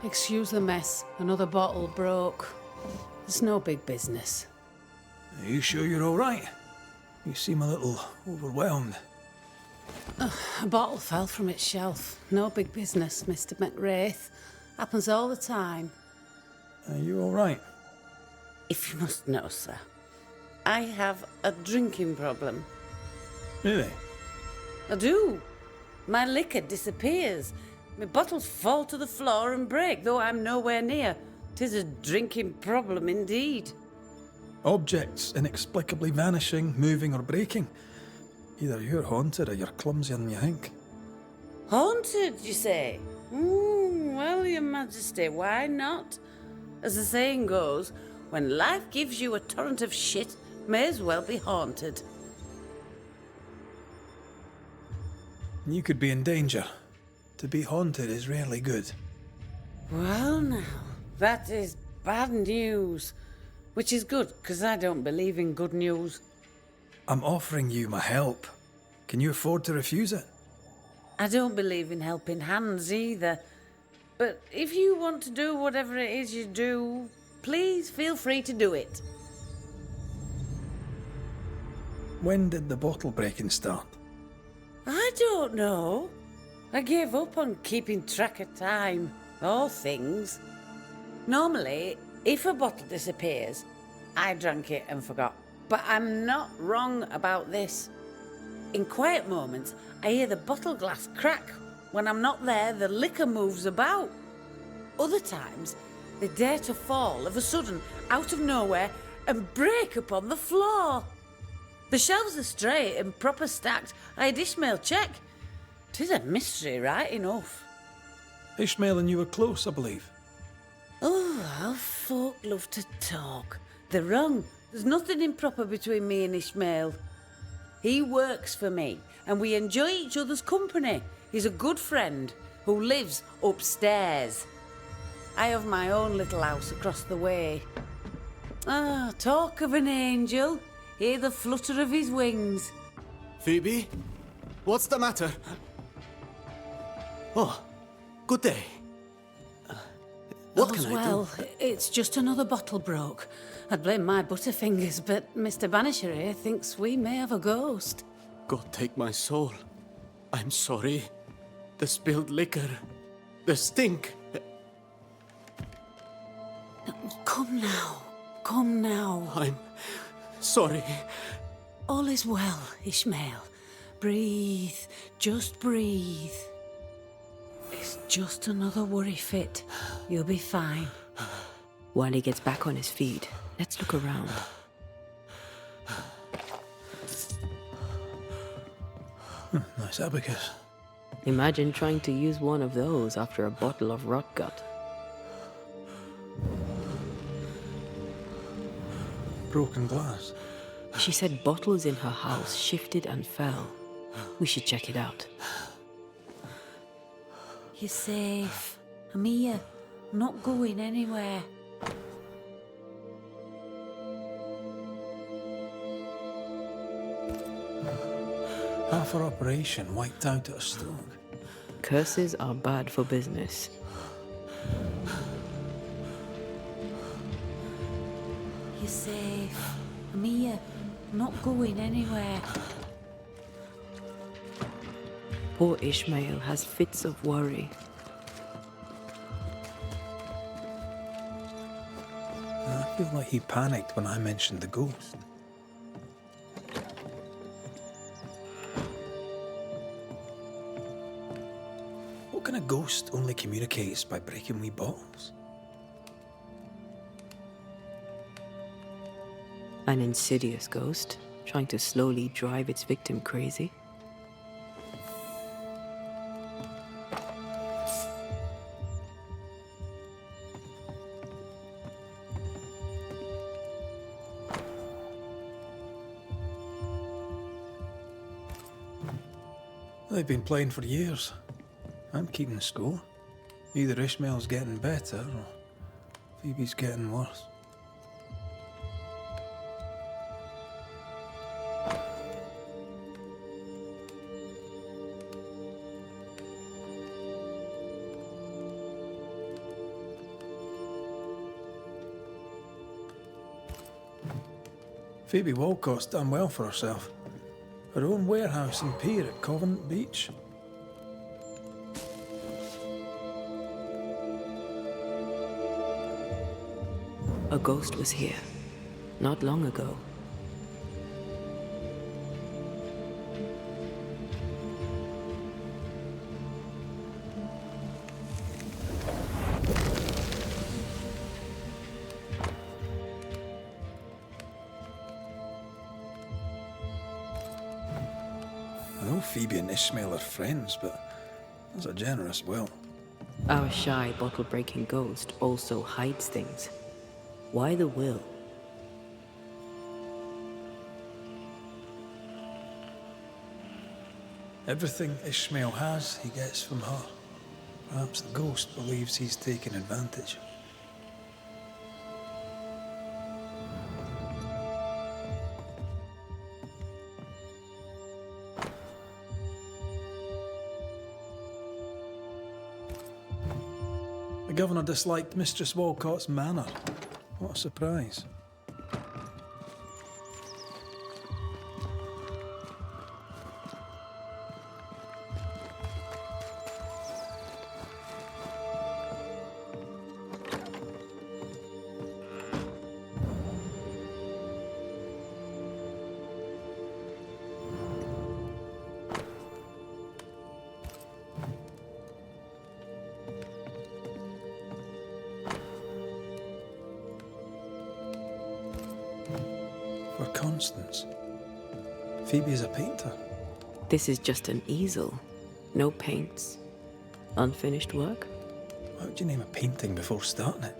Excuse the mess. Another bottle broke. It's no big business. Are you sure you're all right? You seem a little overwhelmed. A bottle fell from its shelf. No big business, Mr. McWraith. Happens all the time. Are you all right? If you must know, sir, I have a drinking problem. Really? I do. My liquor disappears. My bottles fall to the floor and break, though I'm nowhere near. 'Tis a drinking problem indeed. Objects inexplicably vanishing, moving or breaking. Either you're haunted or you're clumsier than you think. Haunted, you say? Well, your majesty, why not? As the saying goes, when life gives you a torrent of shit, may as well be haunted. You could be in danger. To be haunted is rarely good. Well now, that is bad news. Which is good, because I don't believe in good news. I'm offering you my help. Can you afford to refuse it? I don't believe in helping hands either. But if you want to do whatever it is you do, please feel free to do it. When did the bottle breaking start? I don't know. I gave up on keeping track of time, or things. Normally, if a bottle disappears, I drank it and forgot. But I'm not wrong about this. In quiet moments, I hear the bottle glass crack. When I'm not there, the liquor moves about. Other times, they dare to fall of a sudden, out of nowhere, and break upon the floor. The shelves are straight and proper stacked. I had Ishmael check. 'Tis a mystery, right enough. Ishmael and you were close, I believe. Oh, how folk love to talk. They're wrong. There's nothing improper between me and Ishmael. He works for me, and we enjoy each other's company. He's a good friend who lives upstairs. I have my own little house across the way. Ah, talk of an angel. Hear the flutter of his wings. Phoebe? What's the matter? Oh, good day. What All's can I well. do? It's just another bottle broke. I'd blame my butterfingers, but Mr. Banisher here thinks we may have a ghost. God take my soul. I'm sorry. The spilled liquor. The stink. Come now. Come now. I'm sorry. All is well, Ishmael. Breathe. Just breathe. It's just another worry fit. You'll be fine. While he gets back on his feet, let's look around. Nice abacus. Imagine trying to use one of those after a bottle of rot gut. Broken glass. She said bottles in her house shifted and fell. We should check it out. You're safe. I'm here. I'm not going anywhere. Half our operation wiped out at a stroke. Curses are bad for business. You're safe. I'm here. I'm not going anywhere. Poor Ishmael has fits of worry. I feel like he panicked when I mentioned the ghost. What kind of ghost only communicates by breaking wee bottles? An insidious ghost, trying to slowly drive its victim crazy. They've been playing for years. I'm keeping score. Either Ishmael's getting better or Phoebe's getting worse. Phoebe Walcott's done well for herself. Her own warehouse and pier at Covent Beach. A ghost was here, not long ago. I know Phoebe and Ishmael are friends, but there's a generous will. Our shy, bottle-breaking ghost also hides things. Why the will? Everything Ishmael has, he gets from her. Perhaps the ghost believes he's taking advantage. The governor disliked Mistress Walcott's manner. What a surprise. For Constance. Phoebe is a painter. This is just an easel. No paints. Unfinished work? How would you name a painting before starting it?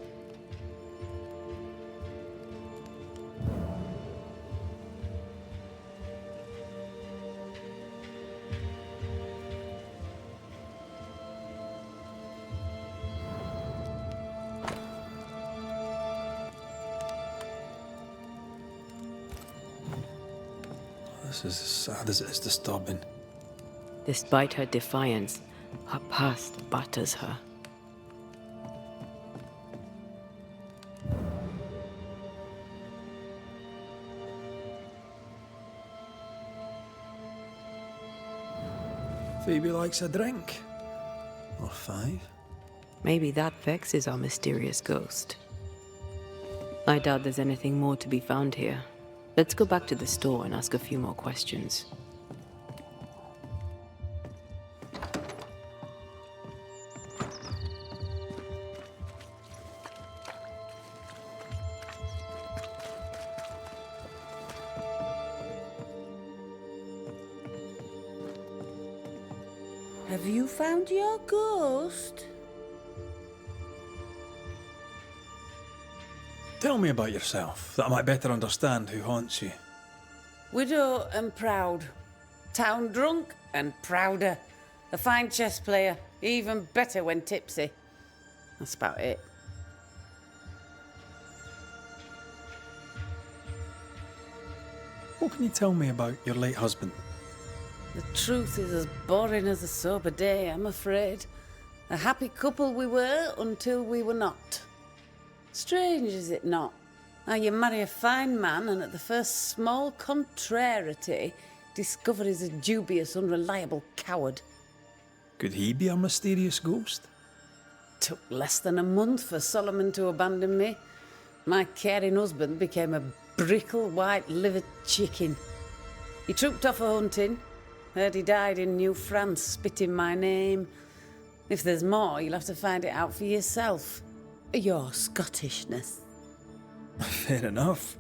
This is as sad as it is disturbing. Despite her defiance, her past batters her. Phoebe likes a drink. Or 5. Maybe that vexes our mysterious ghost. I doubt there's anything more to be found here. Let's go back to the store and ask a few more questions. Have you found your ghost? Tell me about yourself, that I might better understand who haunts you. Widow and proud. Town drunk and prouder. A fine chess player, even better when tipsy. That's about it. What can you tell me about your late husband? The truth is as boring as a sober day, I'm afraid. A happy couple we were until we were not. Strange, is it not? How you marry a fine man and at the first small contrariety discover he's a dubious, unreliable coward. Could he be a mysterious ghost? Took less than a month for Solomon to abandon me. My caring husband became a brickle white-livered chicken. He trooped off a hunting. Heard he died in New France, spitting my name. If there's more, you'll have to find it out for yourself. Your Scottishness. Fair enough.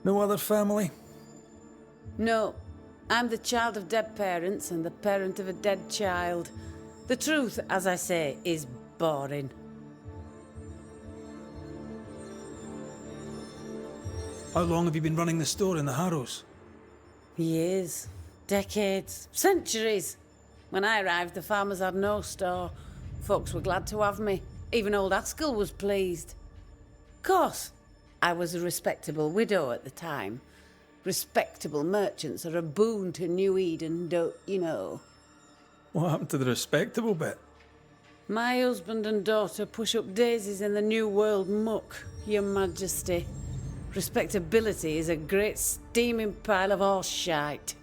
No other family? No, I'm the child of dead parents and the parent of a dead child. The truth, as I say, is boring. How long have you been running the store in the Harrows? Years, decades, centuries. When I arrived, the farmers had no store. Folks were glad to have me. Even old Haskell was pleased. Of course, I was a respectable widow at the time. Respectable merchants are a boon to New Eden, don't you know? What happened to the respectable bit? My husband and daughter push up daisies in the New World muck, Your Majesty. Respectability is a great steaming pile of horse shite.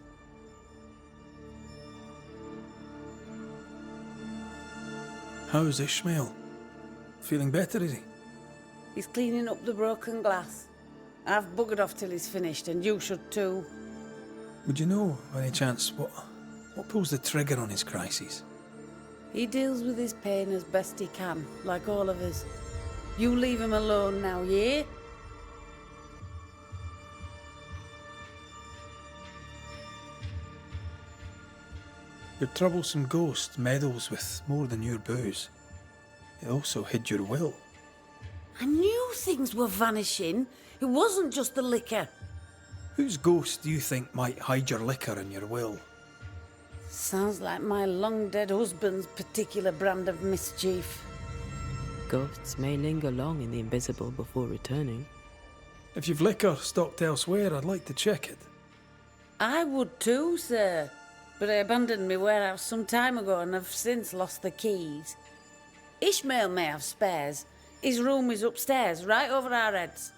How's Ishmael? Feeling better, is he? He's cleaning up the broken glass. I've buggered off till he's finished, and you should too. Would you know, by any chance, what pulls the trigger on his crises? He deals with his pain as best he can, like all of us. You leave him alone now, yeah? Your troublesome ghost meddles with more than your booze. It also hid your will. I knew things were vanishing. It wasn't just the liquor. Whose ghost do you think might hide your liquor and your will? Sounds like my long-dead husband's particular brand of mischief. Ghosts may linger long in the invisible before returning. If you've liquor stocked elsewhere, I'd like to check it. I would too, sir. But I abandoned my warehouse some time ago and have since lost the keys. Ishmael may have spares. His room is upstairs, right over our heads.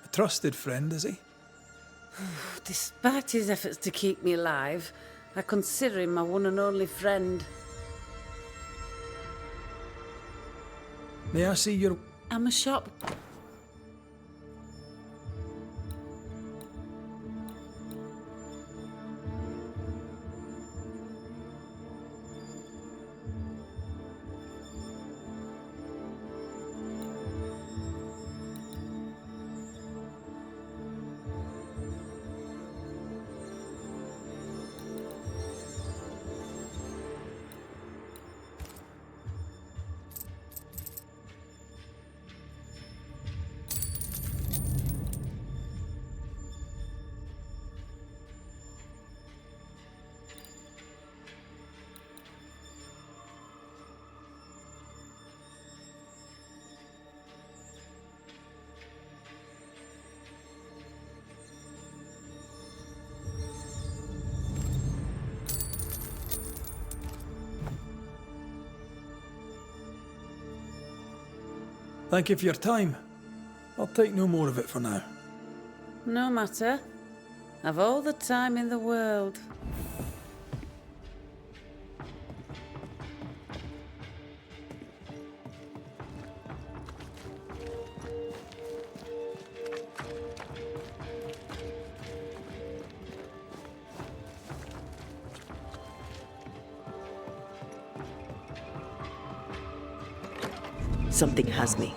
A trusted friend, is he? Despite his efforts to keep me alive, I consider him my one and only friend. May I see your... I'm a shop. Thank you for your time. I'll take no more of it for now. No matter. I've all the time in the world. Something has me.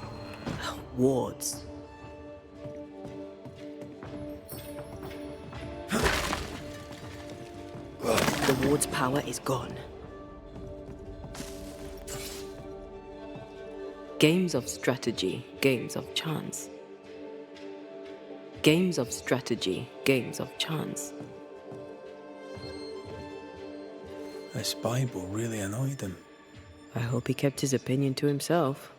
Wards. The ward's power is gone. Games of strategy, games of chance. Games of strategy, games of chance. This Bible really annoyed him. I hope he kept his opinion to himself.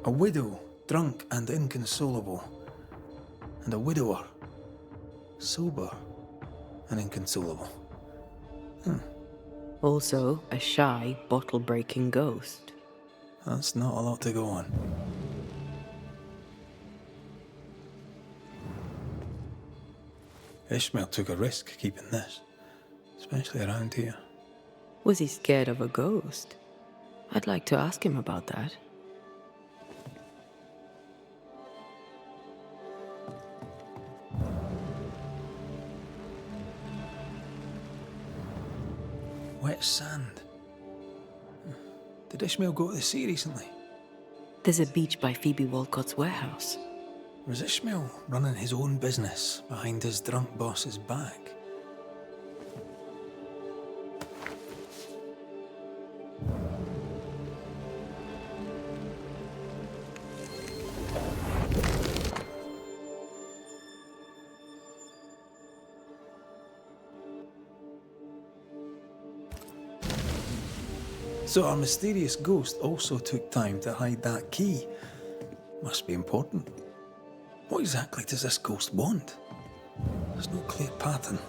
A widow, drunk and inconsolable, and a widower, sober and inconsolable. Also, a shy, bottle-breaking ghost. That's not a lot to go on. Ishmael took a risk keeping this, especially around here. Was he scared of a ghost? I'd like to ask him about that. Wet sand. Did Ishmael go to the sea recently? There's a beach by Phoebe Walcott's warehouse. Was Ishmael running his own business behind his drunk boss's back? So our mysterious ghost also took time to hide that key. Must be important. What exactly does this ghost want? There's no clear pattern.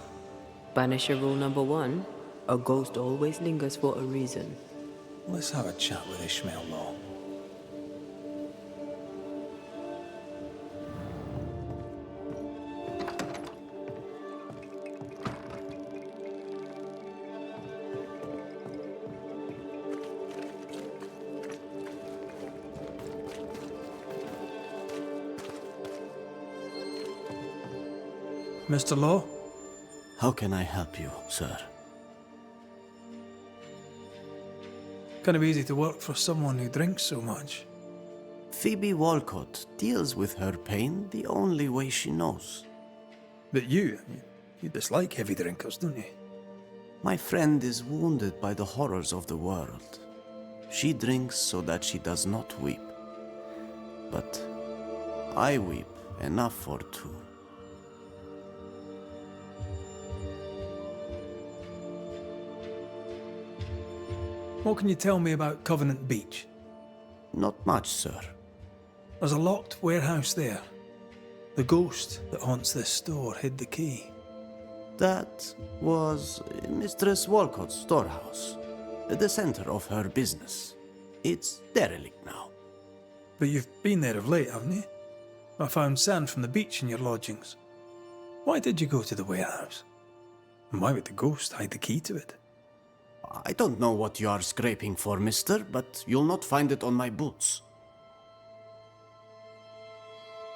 Banisher rule number 1, a ghost always lingers for a reason. Let's have a chat with Ishmael Law. Mr. Law? How can I help you, sir? Kind of easy to work for someone who drinks so much. Phoebe Walcott deals with her pain the only way she knows. But you dislike heavy drinkers, don't you? My friend is wounded by the horrors of the world. She drinks so that she does not weep. But I weep enough for two. What can you tell me about Covenant Beach? Not much, sir. There's a locked warehouse there. The ghost that haunts this store hid the key. That was Mistress Walcott's storehouse, the center of her business. It's derelict now. But you've been there of late, haven't you? I found sand from the beach in your lodgings. Why did you go to the warehouse? And why would the ghost hide the key to it? I don't know what you are scraping for, mister, but you'll not find it on my boots.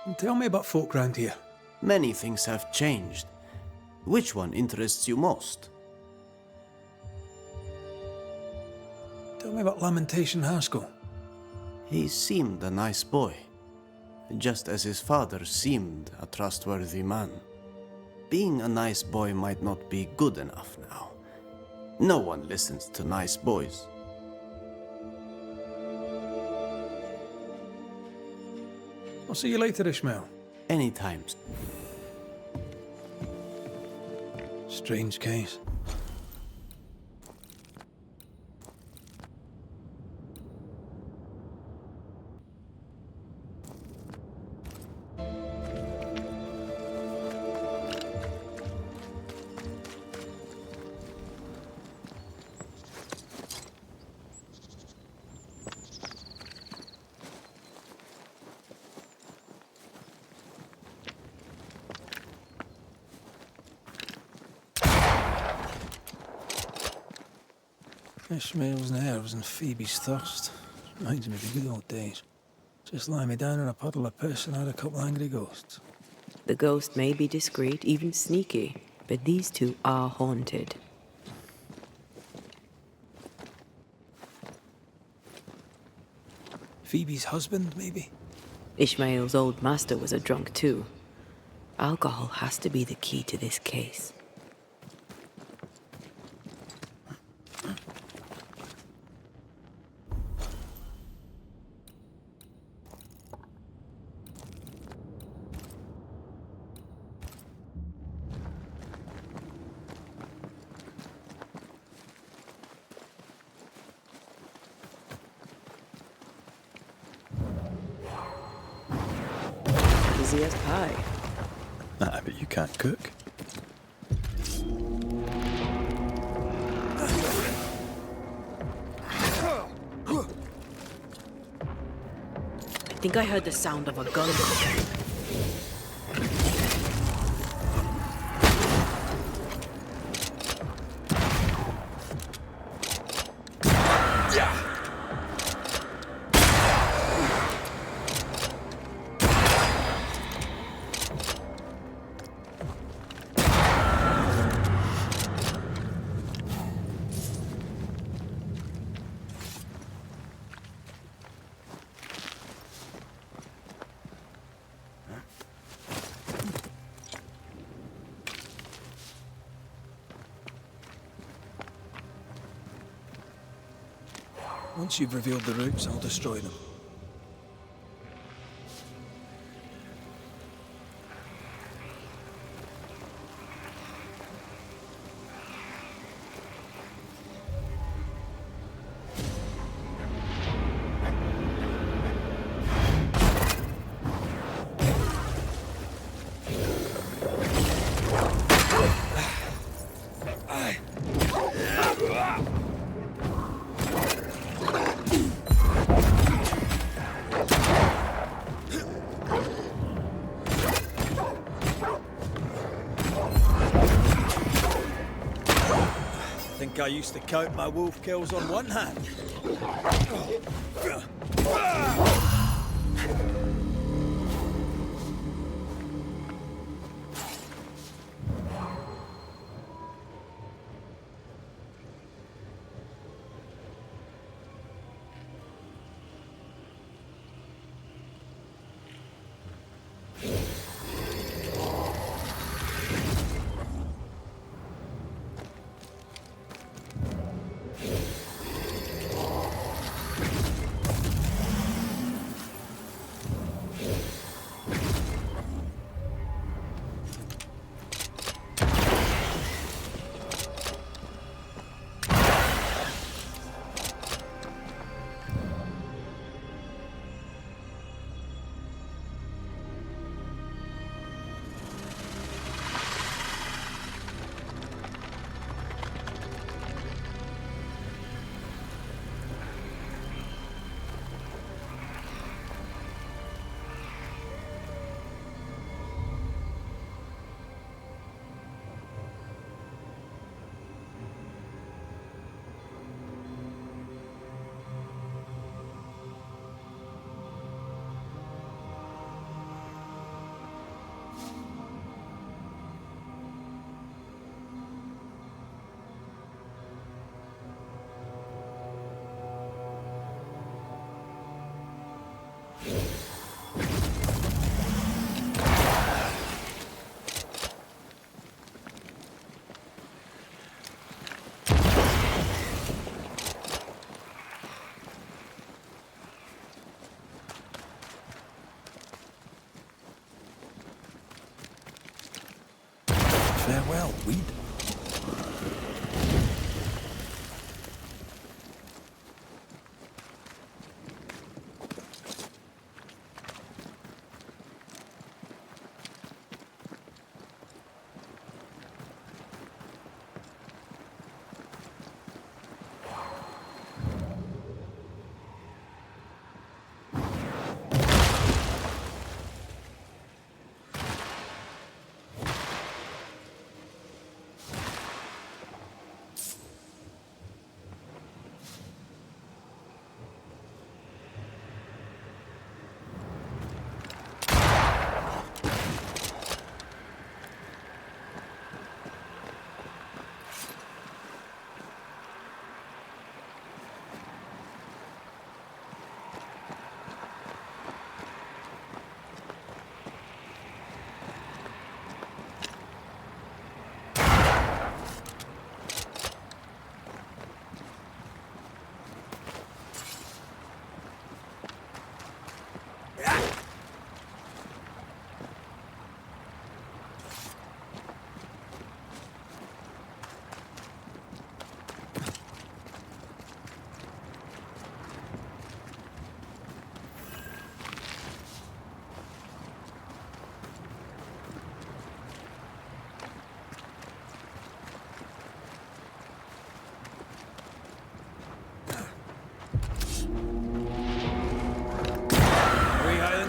And tell me about folk round here. Many things have changed. Which one interests you most? Tell me about Lamentation Haskell. He seemed a nice boy, just as his father seemed a trustworthy man. Being a nice boy might not be good enough now. No one listens to nice boys. I'll see you later, Ishmael. Anytime. Strange case. Ishmael's nerves and Phoebe's thirst. Reminds me of the good old days. Just lie me down in a puddle of piss and I had a couple angry ghosts. The ghost may be discreet, even sneaky, but these two are haunted. Phoebe's husband, maybe? Ishmael's old master was a drunk too. Alcohol has to be the key to this case. Easy as pie. Ah, but you can't cook. I think I heard the sound of a gun. Once you've revealed the routes, I'll destroy them. think I used to count my wolf kills on one hand. Farewell, weed.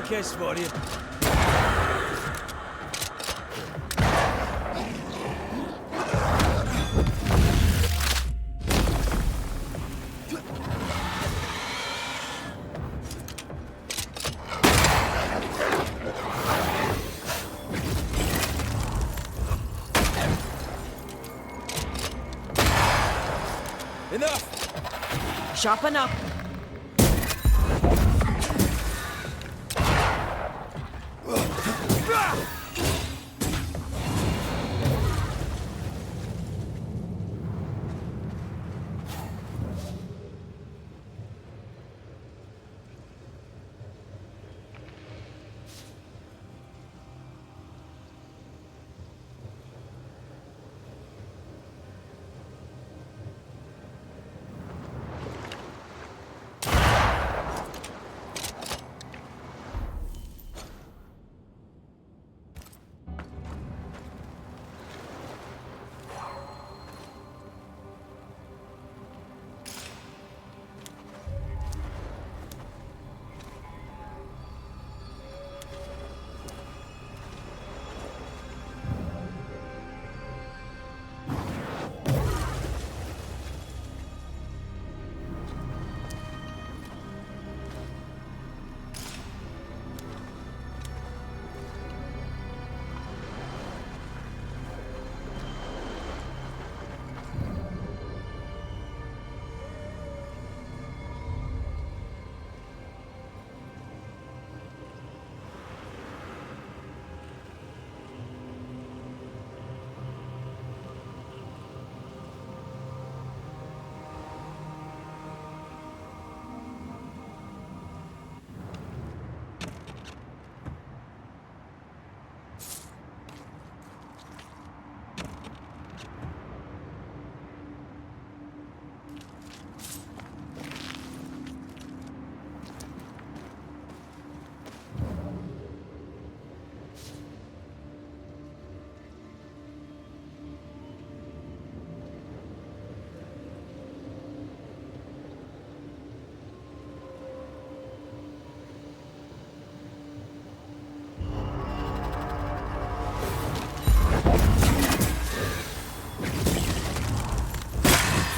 Kiss for you. Enough! Sharpen up.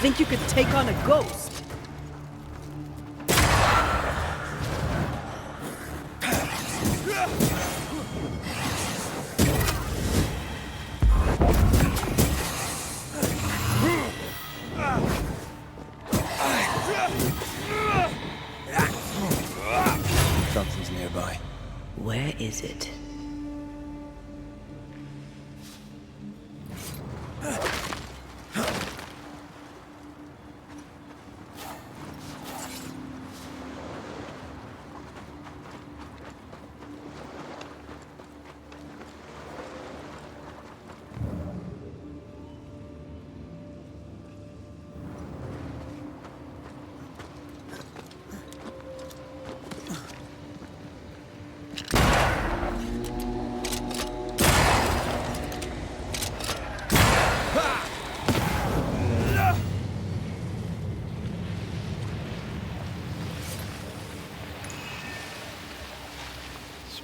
think you could take on a ghost? Something's nearby. Where is it?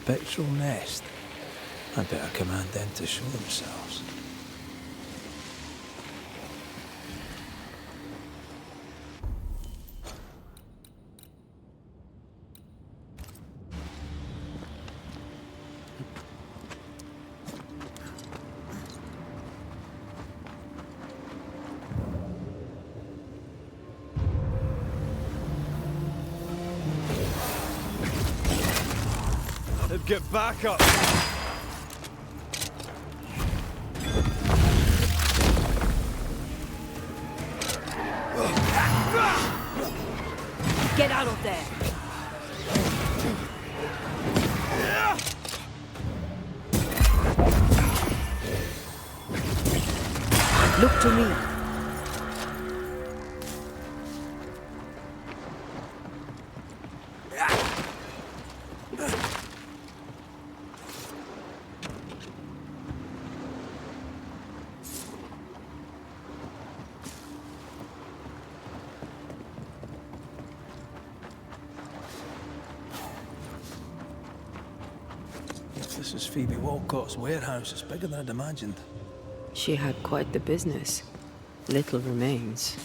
Spectral nest. I better command them to show themselves. Get back up! Get out of there! Look to me. This is Phoebe Walcott's warehouse. It's bigger than I'd imagined. She had quite the business. Little remains.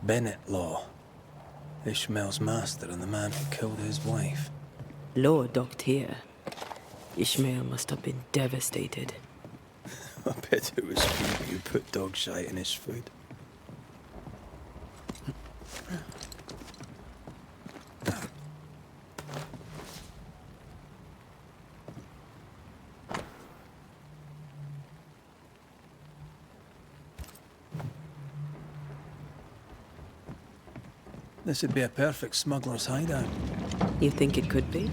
Bennett Law. Ishmael's master and the man who killed his wife. Law docked here. Ishmael must have been devastated. I bet it was Phoebe who put dog shite in his food. This would be a perfect smuggler's hideout. You think it could be?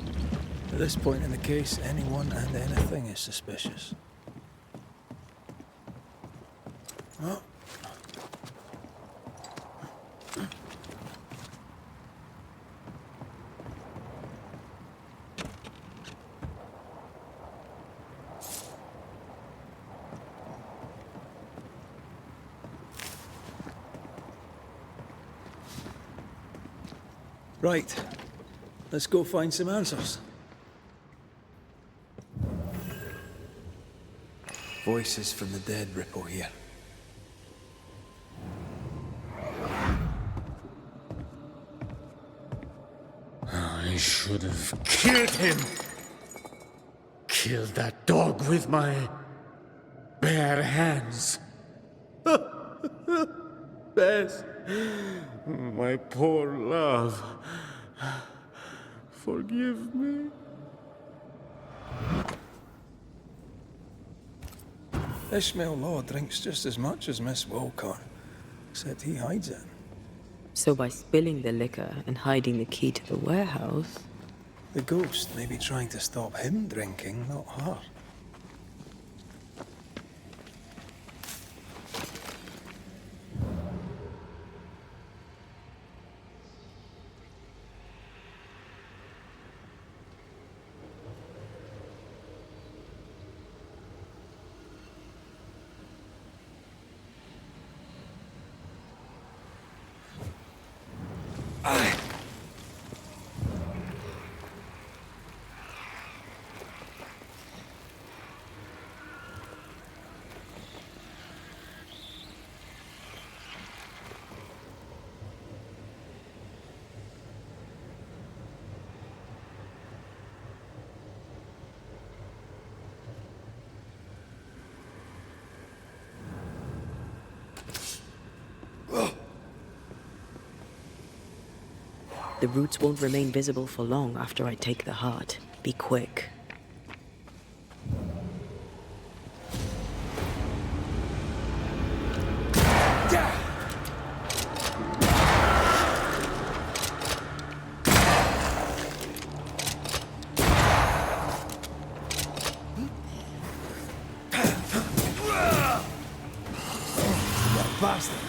At this point in the case, anyone and anything is suspicious. Oh. Right. Let's go find some answers. Voices from the dead ripple here. I should have killed him! Killed that dog with my bare hands. Bess, my poor love. Forgive me. Ishmael Law drinks just as much as Miss Walcott, except he hides it. So by spilling the liquor and hiding the key to the warehouse... The ghost may be trying to stop him drinking, not her. The roots won't remain visible for long after I take the heart. Be quick. Bastard!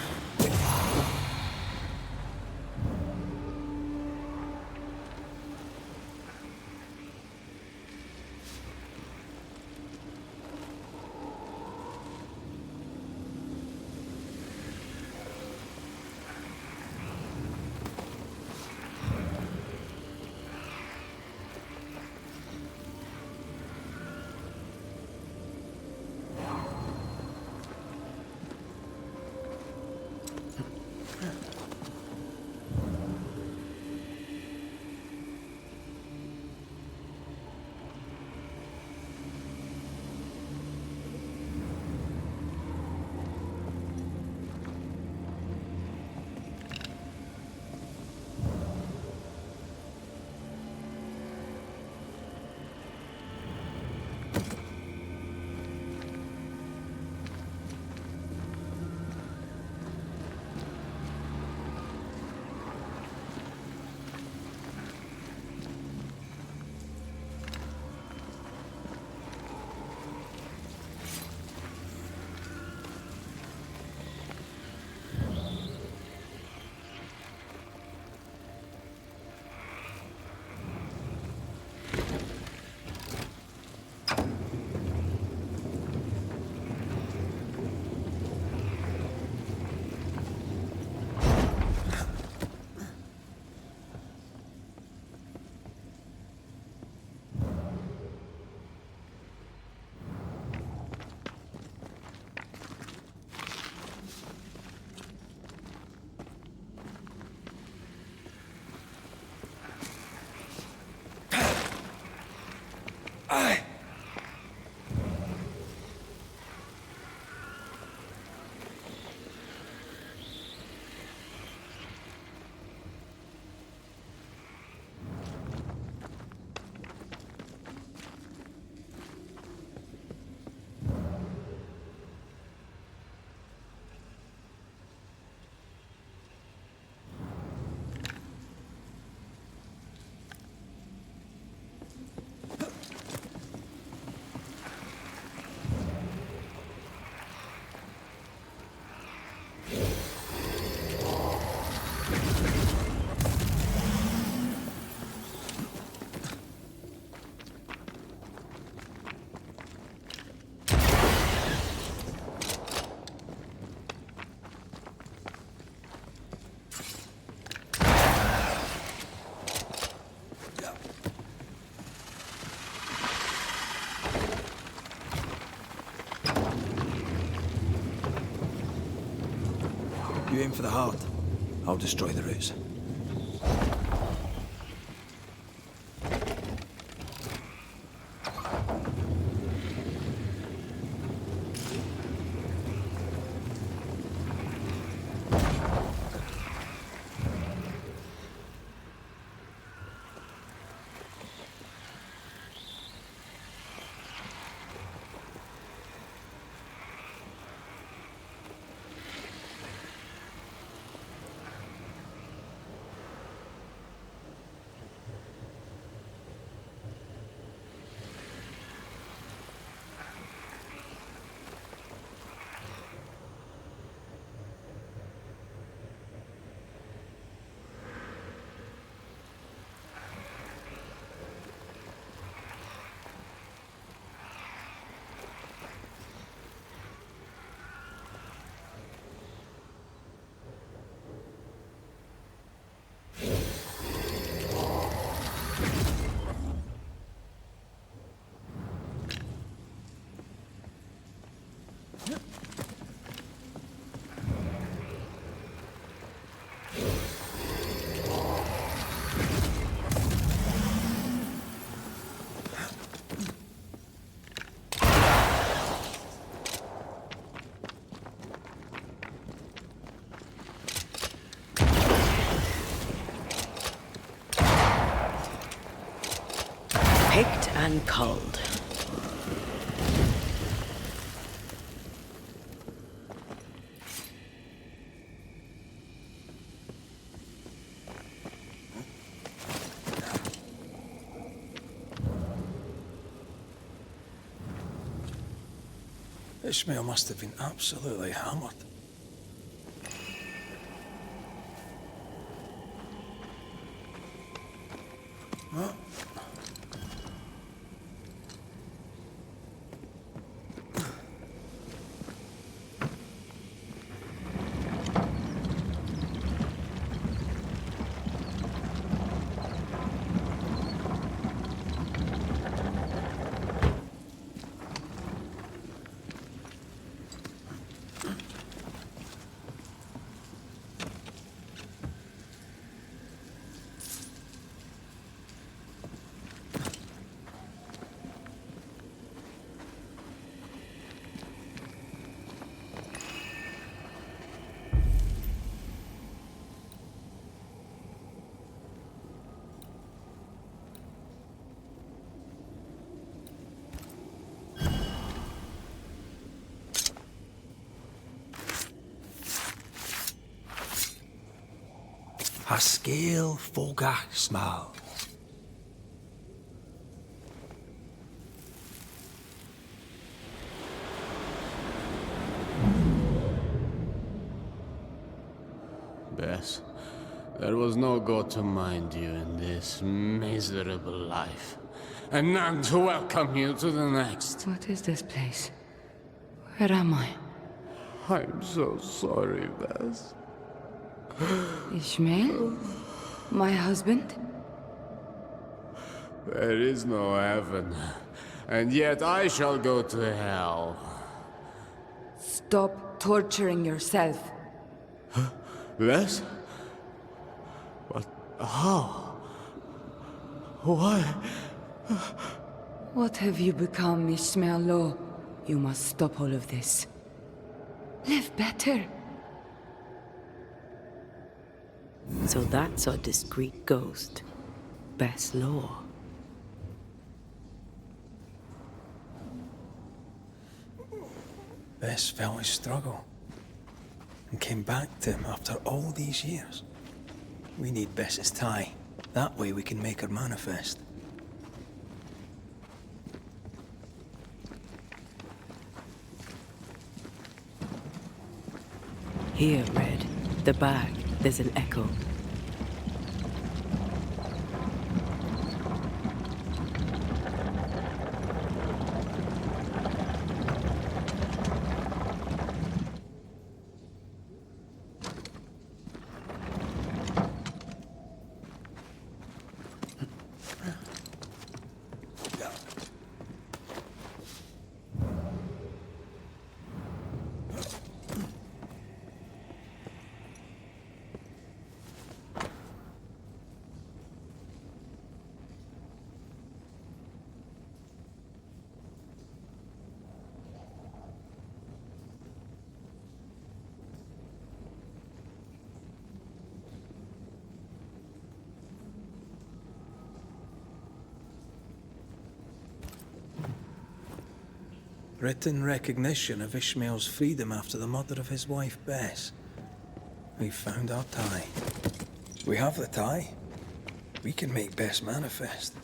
You aim for the heart. I'll destroy the roots. Picked and culled. Ishmael must have been absolutely hammered. Huh? A scale fogach small. Bess, there was no God to mind you in this miserable life, and none to welcome you to the next. What is this place? Where am I? I'm so sorry, Bess. Ishmael? My husband? There is no heaven, and yet I shall go to hell. Stop torturing yourself. Bess? But how? Why? What have you become, Ishmael Law? You must stop all of this. Live better. So that's our discreet ghost. Best Law. Bess felt his struggle and came back to him after all these years. We need Bess's Tahi. That way we can make her manifest. Here, Red. The bag. There's an echo. Written recognition of Ishmael's freedom after the murder of his wife Bess. We've found our Tahi. We have the Tahi. We can make Bess manifest.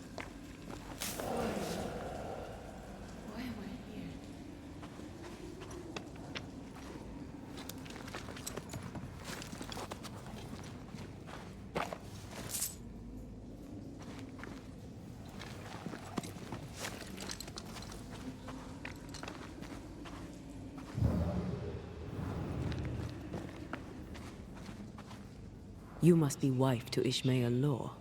You must be wife to Ishmael Law.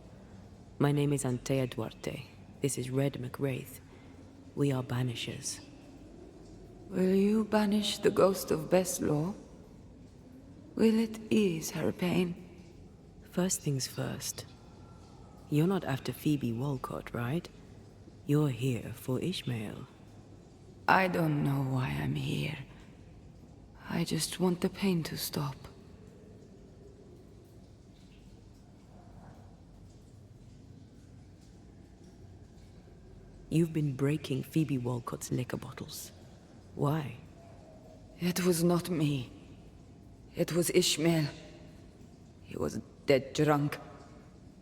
My name is Antea Duarte. This is Red McWraith. We are Banishers. Will you banish the ghost of Bess Law? Will it ease her pain? First things first. You're not after Phoebe Walcott, right? You're here for Ishmael. I don't know why I'm here. I just want the pain to stop. You've been breaking Phoebe Walcott's liquor bottles. Why? It was not me. It was Ishmael. He was dead drunk,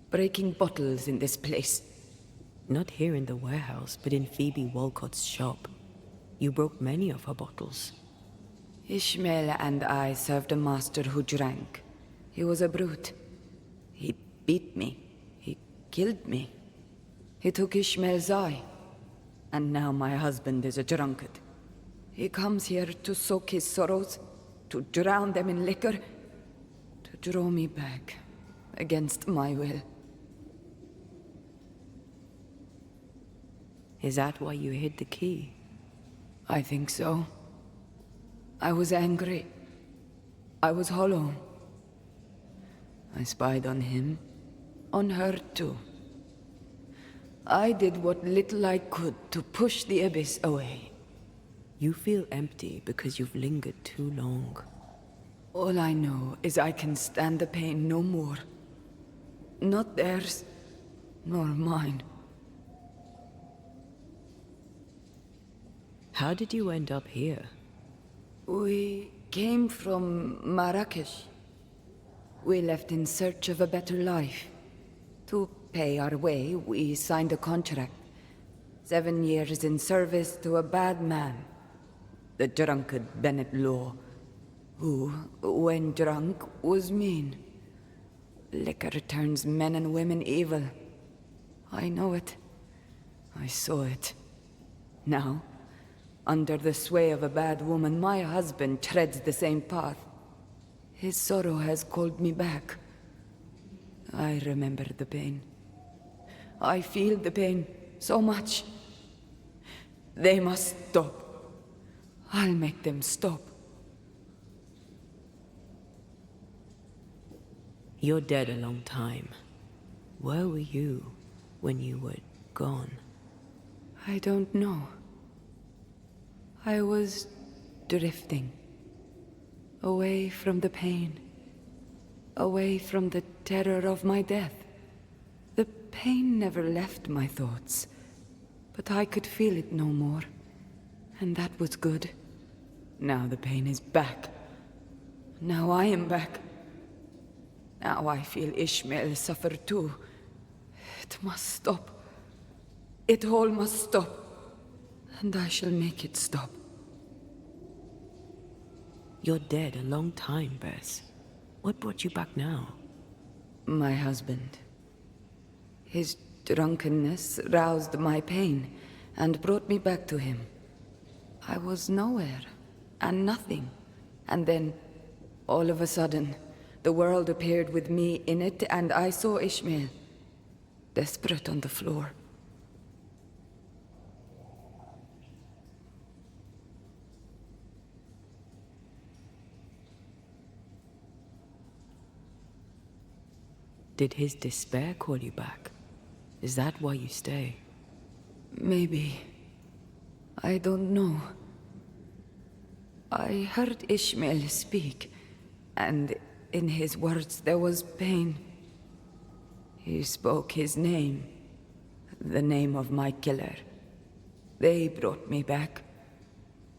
breaking bottles in this place. Not here in the warehouse, but in Phoebe Walcott's shop. You broke many of her bottles. Ishmael and I served a master who drank. He was a brute. He beat me. He killed me. He took Ishmael's eye. And now my husband is a drunkard. He comes here to soak his sorrows, to drown them in liquor, to draw me back, against my will. Is that why you hid the key? I think so. I was angry. I was hollow. I spied on him, on her too. I did what little I could to push the abyss away. You feel empty because you've lingered too long. All I know is I can stand the pain no more. Not theirs, nor mine. How did you end up here? We came from Marrakesh. We left in search of a better life. To pay our way, we signed a contract. 7 years in service to a bad man. The drunkard Bennett Law, who, when drunk, was mean. Liquor turns men and women evil. I know it. I saw it. Now, under the sway of a bad woman, my husband treads the same path. His sorrow has called me back. I remember the pain. I feel the pain so much. They must stop. I'll make them stop. You're dead a long time. Where were you when you were gone? I don't know. I was drifting. Away from the pain. Away from the terror of my death. The pain never left my thoughts, but I could feel it no more. And that was good. Now the pain is back. Now I am back. Now I feel Ishmael suffer too. It must stop. It all must stop. And I shall make it stop. You're dead a long time, Bess. What brought you back now? My husband. His drunkenness roused my pain and brought me back to him. I was nowhere and nothing. And then, all of a sudden, the world appeared with me in it, and I saw Ishmael, desperate on the floor. Did his despair call you back? Is that why you stay? Maybe. I don't know. I heard Ishmael speak, and in his words there was pain. He spoke his name, the name of my killer. They brought me back.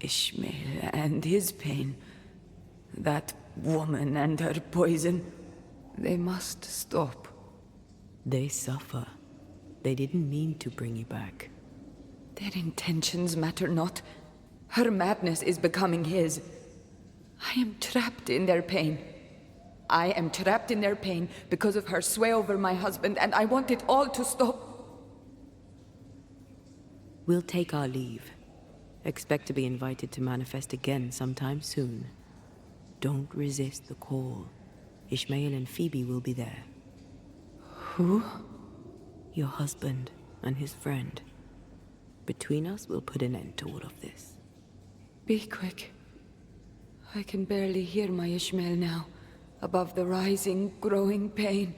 Ishmael and his pain. That woman and her poison. They must stop. They suffer. They didn't mean to bring you back. Their intentions matter not. Her madness is becoming his. I am trapped in their pain. I am trapped in their pain because of her sway over my husband, and I want it all to stop. We'll take our leave. Expect to be invited to manifest again sometime soon. Don't resist the call. Ishmael and Phoebe will be there. Who? Your husband and his friend. Between us, we'll put an end to all of this. Be quick. I can barely hear my Ishmael now, above the rising, growing pain.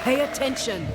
Pay attention.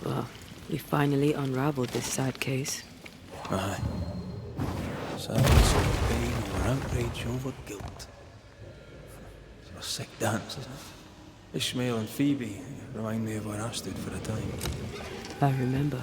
Well, we finally unraveled this sad case. Aye. Silence over pain or outrage over guilt. It's a sick dance, isn't it? Ishmael and Phoebe remind me of where I stood for a time. I remember.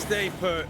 Stay put.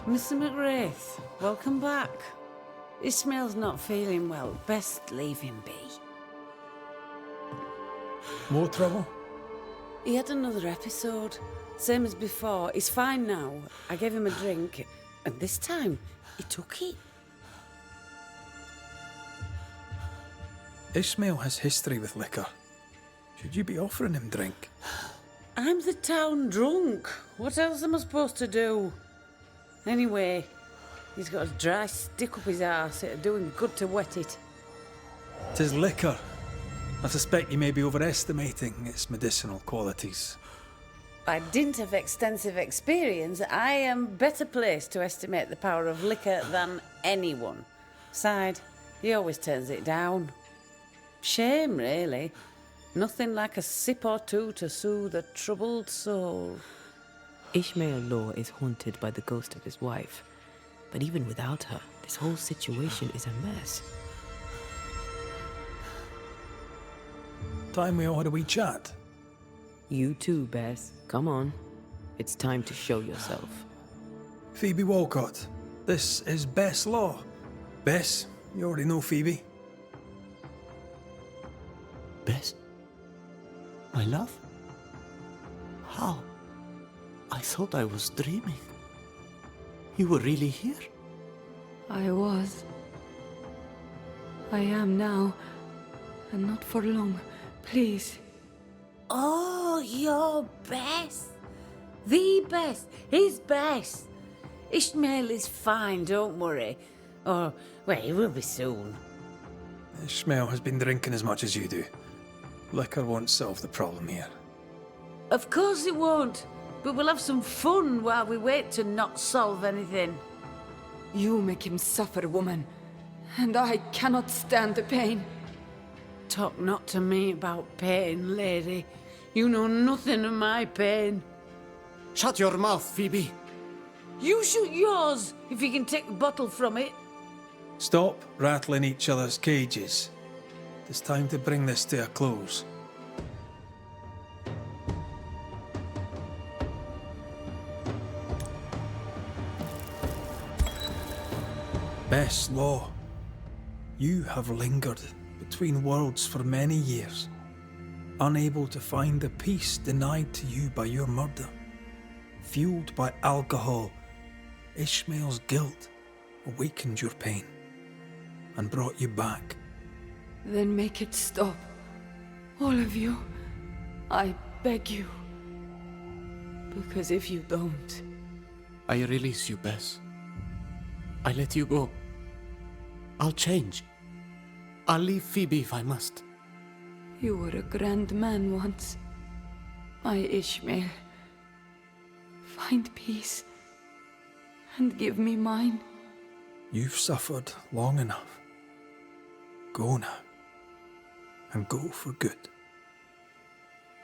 Mr. McWraith, welcome back. Ishmael's not feeling well. Best leave him be. More trouble? He had another episode. Same as before. He's fine now. I gave him a drink, and this time, he took it. Ishmael has history with liquor. Should you be offering him drink? I'm the town drunk. What else am I supposed to do? Anyway, he's got a dry stick up his arse. It'd do him good to wet it. 'Tis liquor. I suspect you may be overestimating its medicinal qualities. By dint of extensive experience, I am better placed to estimate the power of liquor than anyone. Besides, he always turns it down. Shame, really. Nothing like a sip or two to soothe a troubled soul. Ishmael Law is haunted by the ghost of his wife. But even without her, this whole situation is a mess. Time we all had a wee chat. You too, Bess. Come on. It's time to show yourself. Phoebe Walcott, this is Bess Law. Bess, you already know Phoebe. Bess? My love? How? I thought I was dreaming. You were really here? I was. I am now. And not for long. Please. Oh, you're Bess. The best. His best. Ishmael is fine, don't worry. Oh, well, he will be soon. Ishmael has been drinking as much as you do. Liquor won't solve the problem here. Of course it won't, but we'll have some fun while we wait to not solve anything. You make him suffer, woman. And I cannot stand the pain. Talk not to me about pain, lady. You know nothing of my pain. Shut your mouth, Phoebe. You shoot yours, if you can take the bottle from it. Stop rattling each other's cages. It's time to bring this to a close. Bess Law, you have lingered between worlds for many years, unable to find the peace denied to you by your murder. Fueled by alcohol, Ishmael's guilt awakened your pain and brought you back. Then make it stop. All of you. I beg you. Because if you don't... I release you, Bess. I let you go. I'll change. I'll leave Phoebe if I must. You were a grand man once. My Ishmael. Find peace. And give me mine. You've suffered long enough. Go now. And go for good.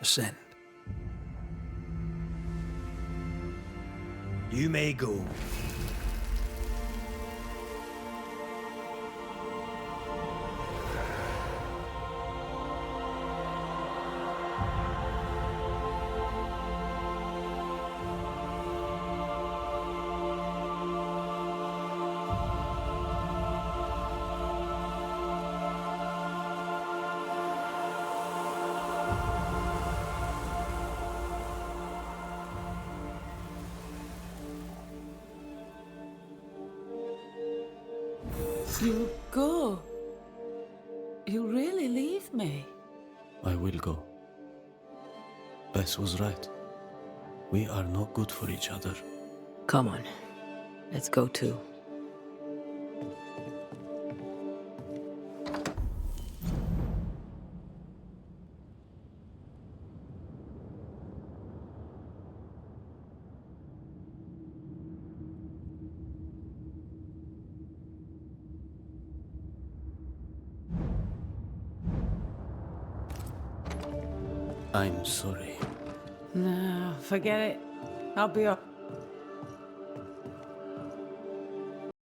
Ascend. You may go. You'll go. You'll really leave me. I will go. Bess was right. We are not good for each other. Come on. Let's go too. I'm sorry. No, forget it. I'll be up.